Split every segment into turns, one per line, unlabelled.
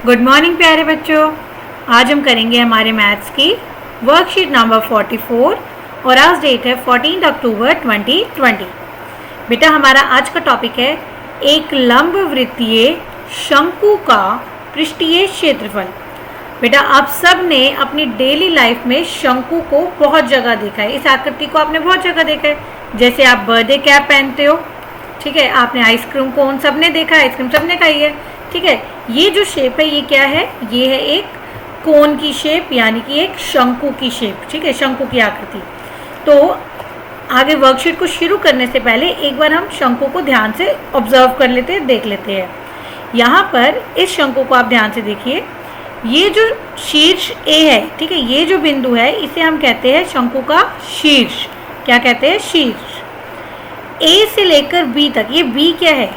Good morning प्यारे बच्चों। आज हम करेंगे हमारे मैथ्स की वर्कशीट नंबर 44 और आज डेट है 14 अक्टूबर 2020। बेटा हमारा आज का टॉपिक है एक लंब वृत्तीय शंकु का पृष्ठीय क्षेत्रफल। बेटा आप सब ने अपनी डेली लाइफ में शंकु को बहुत जगह देखा है, इस आकृति को आपने बहुत जगह देखा है। जैसे आप बर्थडे कैप पहनते हो, ठीक है, आपने आइसक्रीम कोन सबने देखा, आइसक्रीम सबने खाई है, ठीक है। ये जो शेप है ये क्या है, ये है एक कोन की शेप, यानी कि एक शंकु की शेप, ठीक है, शंकु की आकृति। तो आगे वर्कशीट को शुरू करने से पहले एक बार हम शंकु को ध्यान से ऑब्जर्व कर लेते हैं, देख लेते हैं। यहाँ पर इस शंकु को आप ध्यान से देखिए, ये जो शीर्ष ए है, ठीक है, ये जो बिंदु है इसे हम कहते हैं शंकु का शीर्ष। क्या कहते हैं? शीर्ष। ए से लेकर बी तक, ये बी क्या है,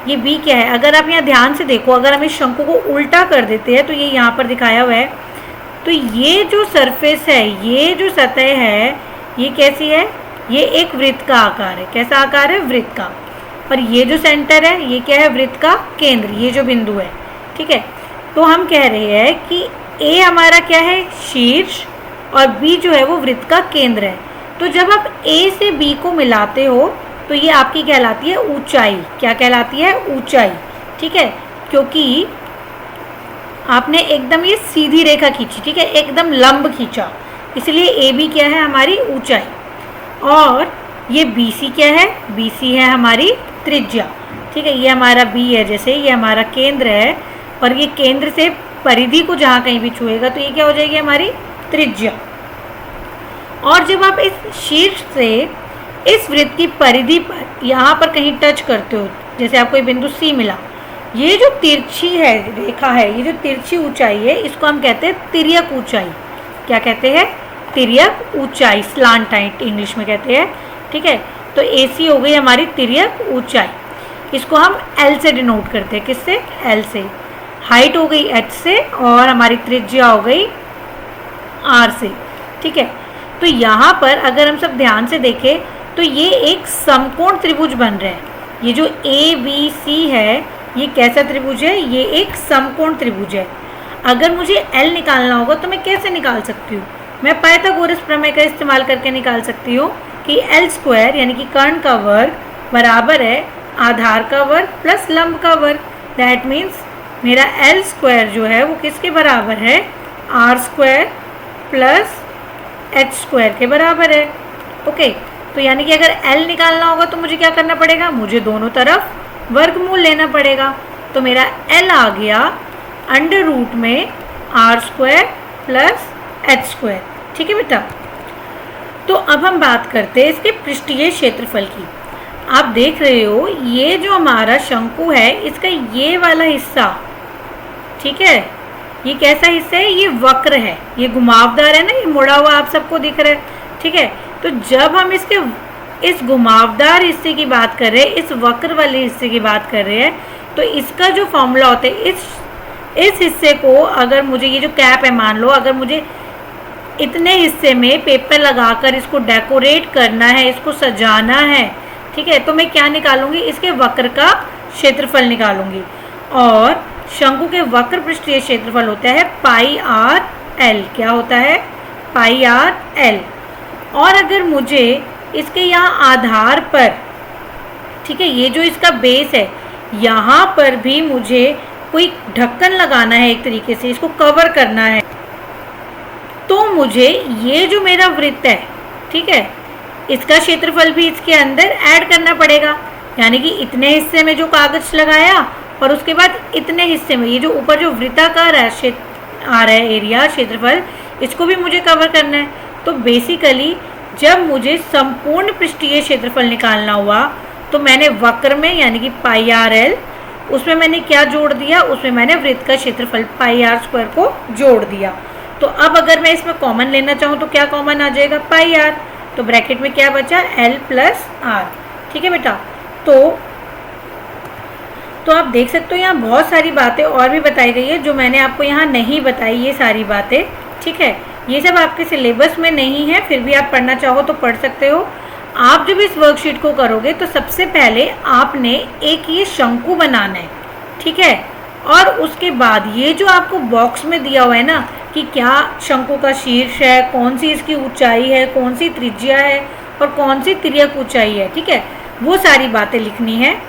ये बी क्या है? अगर आप यहाँ ध्यान से देखो, अगर हम इस शंकु को उल्टा कर देते हैं तो ये यहाँ पर दिखाया हुआ है। तो ये जो सरफेस है, ये जो सतह है, ये कैसी है? ये एक वृत्त का आकार है। कैसा आकार है? वृत्त का। और ये जो सेंटर है ये क्या है? वृत्त का केंद्र, ये जो बिंदु है, ठीक है। तो हम कह रहे हैं कि ए हमारा क्या है? शीर्ष, और बी जो है वो वृत्त का केंद्र है। तो जब आप ए से बी को मिलाते हो तो ये आपकी कहलाती है ऊंचाई। क्या कहलाती है? ऊंचाई, ठीक है। क्योंकि आपने एकदम ये सीधी रेखा खींची, ठीक है, एकदम लंब खींचा, इसलिए ए बी क्या है? हमारी ऊंचाई। और ये बी सी क्या है? बी सी है हमारी त्रिज्या, ठीक है। ये हमारा बी है, जैसे ये हमारा केंद्र है, और ये केंद्र से परिधि को जहाँ कहीं भी छुएगा तो ये क्या हो जाएगी? हमारी त्रिज्या। और जब आप इस शीर्ष से इस वृत्त की परिधि पर यहाँ पर कहीं टच करते हो, जैसे आपको ये बिंदु सी मिला, ये जो तिरछी है रेखा है, ये जो तिरछी ऊंचाई है, इसको हम कहते हैं तिर्यक ऊंचाई। क्या कहते हैं? तिर्यक ऊंचाई, स्लांट हाइट इंग्लिश में कहते हैं, ठीक है। तो AC हो गई हमारी तिर्यक ऊंचाई, इसको हम L से डिनोट करते हैं। किससे? L से। हाइट हो गई H से, और हमारी त्रिज्या हो गई R से, ठीक है। तो यहाँ पर अगर हम सब ध्यान से देखें तो ये एक समकोण त्रिभुज बन रहा है। ये जो ABC है ये कैसा त्रिभुज है? ये एक समकोण त्रिभुज है। अगर मुझे L निकालना होगा तो मैं कैसे निकाल सकती हूँ? मैं पाइथागोरस प्रमेय का इस्तेमाल करके निकाल सकती हूँ कि L स्क्वायर यानी कि कर्ण का वर्ग बराबर है आधार का वर्ग प्लस लंब का वर्ग। दैट मीन्स मेरा L स्क्वायर जो है वो किसके बराबर है? R square plus H square के बराबर है। ओके, तो यानी कि अगर L निकालना होगा तो मुझे क्या करना पड़ेगा? मुझे दोनों तरफ वर्गमूल लेना पड़ेगा। तो मेरा L आ गया अंडर रूट में R square plus H square, ठीक है बेटा। तो अब हम बात करते हैं इसके पृष्ठीय क्षेत्रफल की। आप देख रहे हो ये जो हमारा शंकु है इसका ये वाला हिस्सा, ठीक है, ये कैसा हिस्सा है? ये वक्र है, ये घुमावदार है ना, ये मुड़ा हुआ आप सबको दिख रहा है, ठीक है। तो जब हम इसके इस घुमावदार हिस्से की बात कर रहे हैं, इस वक्र वाले हिस्से की बात कर रहे हैं, तो इसका जो फॉर्मूला होता है, इस हिस्से को अगर मुझे, ये जो कैप है मान लो, अगर मुझे इतने हिस्से में पेपर लगाकर इसको डेकोरेट करना है, इसको सजाना है, ठीक है, तो मैं क्या निकालूंगी? इसके वक्र का क्षेत्रफल निकालूंगी। और शंकु के वक्र पृष्ठीय क्षेत्रफल होता है पाई आर एल। क्या होता है? पाई आर एल। और अगर मुझे इसके यहाँ आधार पर, ठीक है, ये जो इसका बेस है, यहाँ पर भी मुझे कोई ढक्कन लगाना है, एक तरीके से इसको कवर करना है, तो मुझे ये जो मेरा वृत्त है, ठीक है, इसका क्षेत्रफल भी इसके अंदर ऐड करना पड़ेगा। यानी कि इतने हिस्से में जो कागज लगाया और उसके बाद इतने हिस्से में ये जो ऊपर जो वृत्ताकार आ रहा है एरिया, क्षेत्रफल, इसको भी मुझे कवर करना है। तो बेसिकली जब मुझे संपूर्ण पृष्ठीय क्षेत्रफल निकालना हुआ तो मैंने वक्र में यानी कि पाई आर एल, उसमें मैंने क्या जोड़ दिया? उसमें मैंने वृत्त का क्षेत्रफल पाई आर स्क्वायर को जोड़ दिया। तो अब अगर मैं इसमें कॉमन लेना चाहूँ तो क्या कॉमन आ जाएगा? पाई आर। तो ब्रैकेट में क्या बचा? एल प्लस आर, ठीक है बेटा। तो आप देख सकते हो यहाँ बहुत सारी बातें और भी बताई गई है जो मैंने आपको यहाँ नहीं बताई, ये सारी बातें, ठीक है। ये सब आपके सिलेबस में नहीं है, फिर भी आप पढ़ना चाहो तो पढ़ सकते हो। आप जब इस वर्कशीट को करोगे तो सबसे पहले आपने एक ये शंकु बनाना है, ठीक है। और उसके बाद ये जो आपको बॉक्स में दिया हुआ है ना कि क्या शंकु का शीर्ष है, कौन सी इसकी ऊंचाई है, कौन सी त्रिज्या है और कौन सी तिर्यक ऊंचाई है, ठीक है, वो सारी बातें लिखनी है।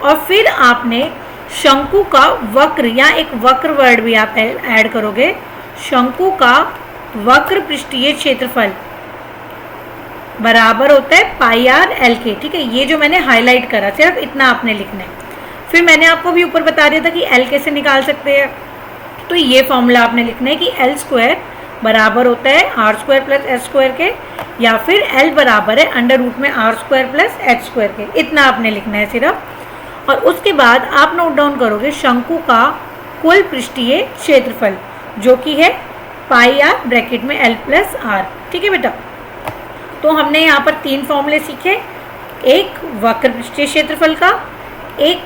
और फिर आपने शंकु का वक्र या एक वक्र वर्ड भी आप ऐड करोगे। शंकु का वक्र पृष्ठीय क्षेत्रफल बराबर होता है पाई आर एल के, ठीक है, ये जो मैंने हाईलाइट करा सिर्फ इतना आपने लिखना है। फिर मैंने आपको भी ऊपर बता दिया था कि एल कैसे निकाल सकते हैं, तो ये फॉर्मूला आपने लिखना है कि एल स्क्वायर बराबर होता है R square plus H square के, या फिर एल बराबर है अंडर रूट में R square plus H square के, इतना आपने लिखना है सिर्फ। और उसके बाद आप नोट डाउन करोगे शंकु का कुल पृष्ठीय क्षेत्रफल जो कि है पाई आर ब्रैकेट में एल प्लस आर, ठीक है बेटा। तो हमने यहाँ पर 3 फॉर्मूले सीखे, एक वक्र पृष्ठीय क्षेत्रफल का, एक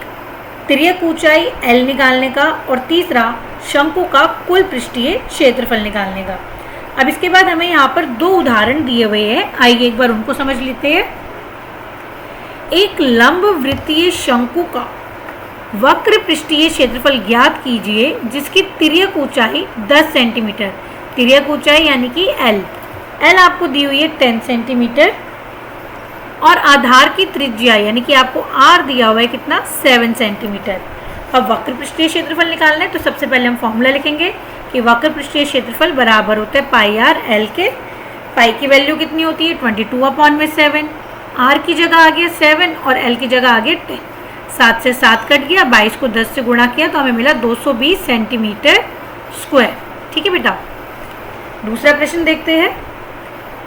तिर्यक ऊंचाई एल निकालने का, और तीसरा शंकु का कुल पृष्ठीय क्षेत्रफल निकालने का। अब इसके बाद हमें यहाँ पर 2 उदाहरण दिए हुए हैं, आइए एक बार उनको समझ लेते हैं। एक लंब वृत्तीय शंकु का वक्र पृष्ठीय क्षेत्रफल ज्ञात कीजिए जिसकी तिर्यक ऊंचाई 10 सेंटीमीटर, तिर्यक ऊंचाई यानी कि एल आपको दी हुई है 10 सेंटीमीटर, और आधार की त्रिज्या यानी कि आपको आर दिया हुआ है कितना 7 सेंटीमीटर। अब वक्र पृष्ठीय क्षेत्रफल निकालना है तो सबसे पहले हम फॉर्मूला लिखेंगे कि वक्र पृष्ठीय क्षेत्रफल बराबर होता है पाई आर एल के। पाई की वैल्यू कितनी होती है 22/7, आर की जगह आ गया 7 और एल की जगह आ गया 10, 7 से 7 कट गया, 22 को 10 से गुणा किया तो हमें मिला 220 सेंटीमीटर स्क्वायर, ठीक है बेटा। दूसरा प्रश्न देखते हैं।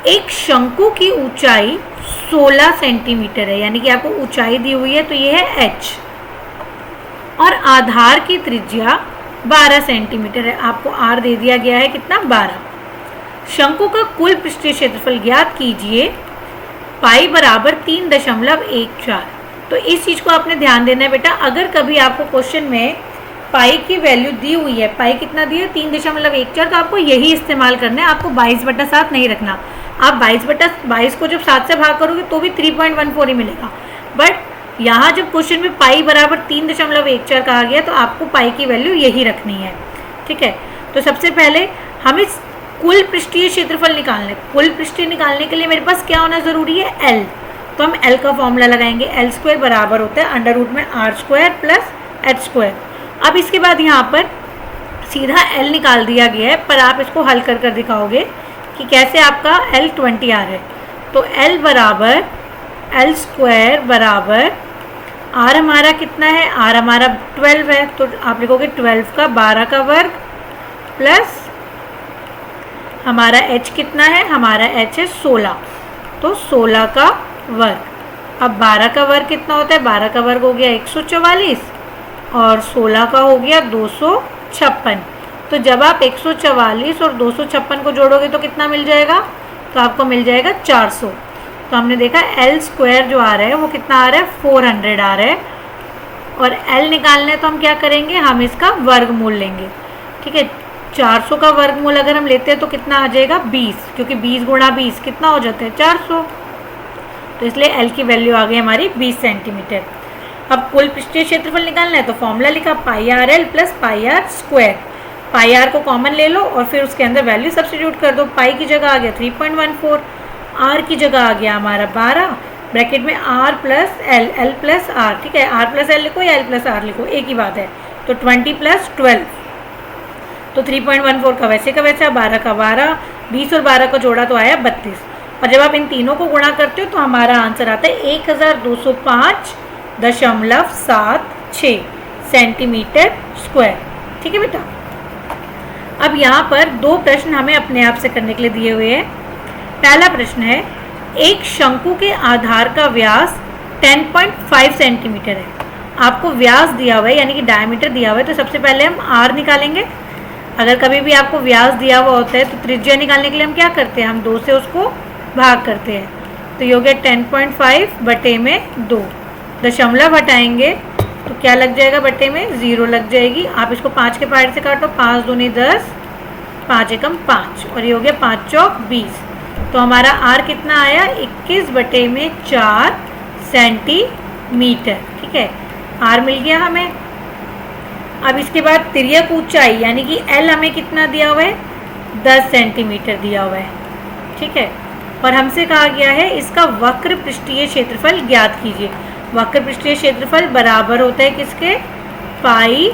एक शंकु की ऊंचाई 16 सेंटीमीटर है, यानी कि आपको ऊंचाई दी हुई है तो ये है h, और आधार की त्रिज्या 12 सेंटीमीटर है, आपको r दे दिया गया है कितना 12। शंकु का कुल पृष्ठीय क्षेत्रफल ज्ञात कीजिए, पाई बराबर 3.14। तो इस चीज़ को आपने ध्यान देना है बेटा, अगर कभी आपको क्वेश्चन में पाई की वैल्यू दी हुई है, पाई कितना दी है 3.14, तो आपको यही इस्तेमाल करना है, आपको 22/7 नहीं रखना। आप 22/22 को जब 7 से भाग करोगे तो भी 3.14 ही मिलेगा, बट यहाँ जब क्वेश्चन में पाई बराबर 3.14 कहा गया तो आपको पाई की वैल्यू यही रखनी है, ठीक है। तो सबसे पहले हम इस कुल पृष्ठीय क्षेत्रफल निकालना है। कुल पृष्ठीय निकालने के लिए मेरे पास क्या होना ज़रूरी है एल, तो हम एल का फॉर्मूला लगाएंगे। एल स्क्वायर बराबर होता है अंडर रूट में R square plus H square. अब इसके बाद यहाँ पर सीधा एल निकाल दिया गया है, पर आप इसको हल कर दिखाओगे कि कैसे आपका एल 20 आ रहा है। तो एल बराबर एल स्क्वायर बराबर आर हमारा कितना है, आर हमारा 12 है, तो आप लिखोगे 12 का 12 का वर्ग प्लस हमारा h कितना है, हमारा h है 16, तो 16 का वर्ग। अब 12 का वर्ग कितना होता है, 12 का वर्ग हो गया 144 और 16 का हो गया 256। तो जब आप 144 और 256 को जोड़ोगे तो कितना मिल जाएगा, तो आपको मिल जाएगा 400। तो हमने देखा एल स्क्वायर जो आ रहा है वो कितना आ रहा है 400 आ रहा है, और एल निकालना है तो हम क्या करेंगे, हम इसका वर्गमूल लेंगे, ठीक है। 400 का वर्गमूल अगर हम लेते हैं तो कितना आ जाएगा 20, क्योंकि 20 गुणा 20 कितना हो जाता है 400, तो इसलिए एल की वैल्यू आ गई हमारी 20 सेंटीमीटर। अब कुल पृष्ठीय क्षेत्रफल निकालना है तो फॉर्मूला लिखा pi R L plus pi R square. Pi R को कॉमन ले लो और फिर उसके अंदर वैल्यू सब्स्टिट्यूट कर दो। पाई की जगह आ गया 3.14, आर की जगह आ गया हमारा 12, ब्रैकेट में R plus L, L plus R, ठीक है, आर प्लस एल लिखो या एल प्लस आर लिखो, एक ही बात है। तो 20 + 12, तो 3.14 का वैसे 12 का 12, 20 और 12 को जोड़ा तो आया 32, और जब आप इन तीनों को गुणा करते हो तो हमारा आंसर आता है 1205.76 सेंटीमीटर स्क्वायर, ठीक है बेटा। अब यहाँ पर 2 प्रश्न हमें अपने आप से करने के लिए दिए हुए हैं। पहला प्रश्न है, एक शंकु के आधार का व्यास 10.5 सेंटीमीटर है। आपको व्यास दिया हुआ है यानी कि डायमीटर दिया हुआ है, तो सबसे पहले हम आर निकालेंगे। अगर कभी भी आपको व्यास दिया हुआ होता है तो त्रिज्या निकालने के लिए हम क्या करते हैं, हम 2 से उसको भाग करते हैं। तो ये हो गया 10.5 बटे में 2, दशमलव हटाएंगे तो क्या लग जाएगा, बटे में 0 लग जाएगी। आप इसको 5 के पहाड़ से काटो, 5 दूनी 10, 5 एकम 5, और ये हो गया 5 चौक 20। तो हमारा आर कितना आया 21/4 सेंटीमीटर, ठीक है, आर मिल गया हमें। अब इसके बाद तिर्यक ऊंचाई यानी कि एल हमें कितना दिया हुआ है, 10 सेंटीमीटर दिया हुआ है, ठीक है। और हमसे कहा गया है इसका वक्र पृष्ठीय क्षेत्रफल ज्ञात कीजिए। वक्र पृष्ठीय क्षेत्रफल बराबर होता है किसके, पाई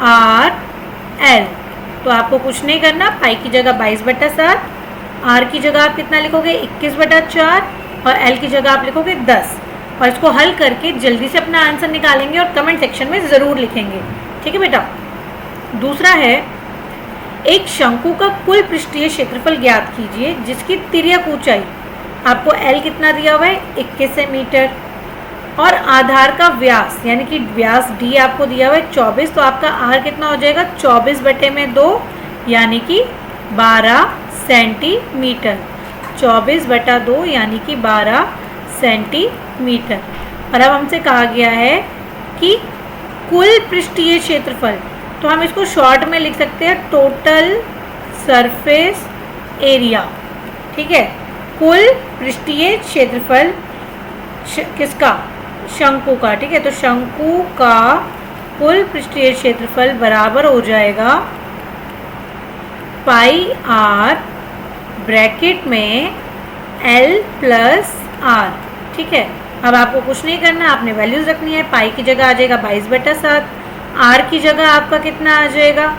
आर एल। तो आपको कुछ नहीं करना, पाई की जगह 22/7, आर की जगह आप कितना लिखोगे 21/4 और एल की जगह आप लिखोगे 10। और इसको हल करके जल्दी से अपना आंसर निकालेंगे और कमेंट सेक्शन में ज़रूर लिखेंगे, ठीक है बेटा। दूसरा है, एक शंकु का कुल पृष्ठीय क्षेत्रफल ज्ञात कीजिए जिसकी तिर्यक ऊंचाई, आपको एल कितना दिया हुआ है 21 मीटर, और आधार का व्यास यानी कि व्यास डी आपको दिया हुआ है 24। तो आपका आर कितना हो जाएगा 24/2 यानी कि 12 सेंटीमीटर। 24/2 यानी कि 12 सेंटीमीटर। और अब हमसे कहा गया है कि कुल पृष्ठीय क्षेत्रफल, तो हम इसको शॉर्ट में लिख सकते हैं टोटल सरफेस एरिया, ठीक है। कुल पृष्ठीय क्षेत्रफल किसका, शंकु का, ठीक है। तो शंकु का कुल पृष्ठीय क्षेत्रफल बराबर हो जाएगा पाई आर ब्रैकेट में एल प्लस आर, ठीक है। अब आपको कुछ नहीं करना, आपने वैल्यूज रखनी है। पाई की जगह आ जाएगा 22/7, आर की जगह आपका कितना आ जाएगा,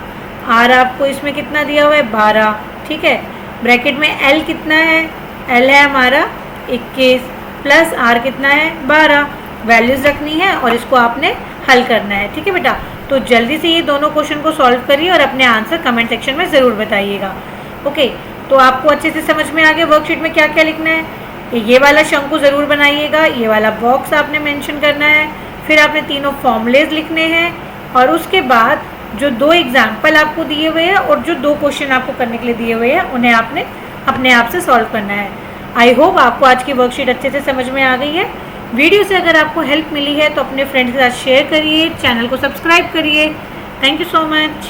आर आपको इसमें कितना दिया हुआ है 12, ठीक है। ब्रैकेट में एल कितना है, एल है हमारा 21 प्लस आर कितना है 12, वैल्यूज रखनी है और इसको आपने हल करना है, ठीक है बेटा। तो जल्दी से ये दोनों क्वेश्चन को सॉल्व करिए और अपने आंसर कमेंट सेक्शन में ज़रूर बताइएगा। ओके, तो आपको अच्छे से समझ में आ गया वर्कशीट में क्या क्या लिखना है। ये वाला शंकु ज़रूर बनाइएगा, ये वाला बॉक्स आपने मेंशन करना है, फिर आपने तीनों फॉर्मूलेज लिखने हैं और उसके बाद जो 2 एग्जाम्पल आपको दिए हुए हैं और जो 2 क्वेश्चन आपको करने के लिए दिए हुए हैं उन्हें आपने अपने आप से सॉल्व करना है। आई होप आपको आज की वर्कशीट अच्छे से समझ में आ गई है। वीडियो से अगर आपको हेल्प मिली है तो अपने फ्रेंड्स के साथ शेयर करिए, चैनल को सब्सक्राइब करिए। Thank you so much.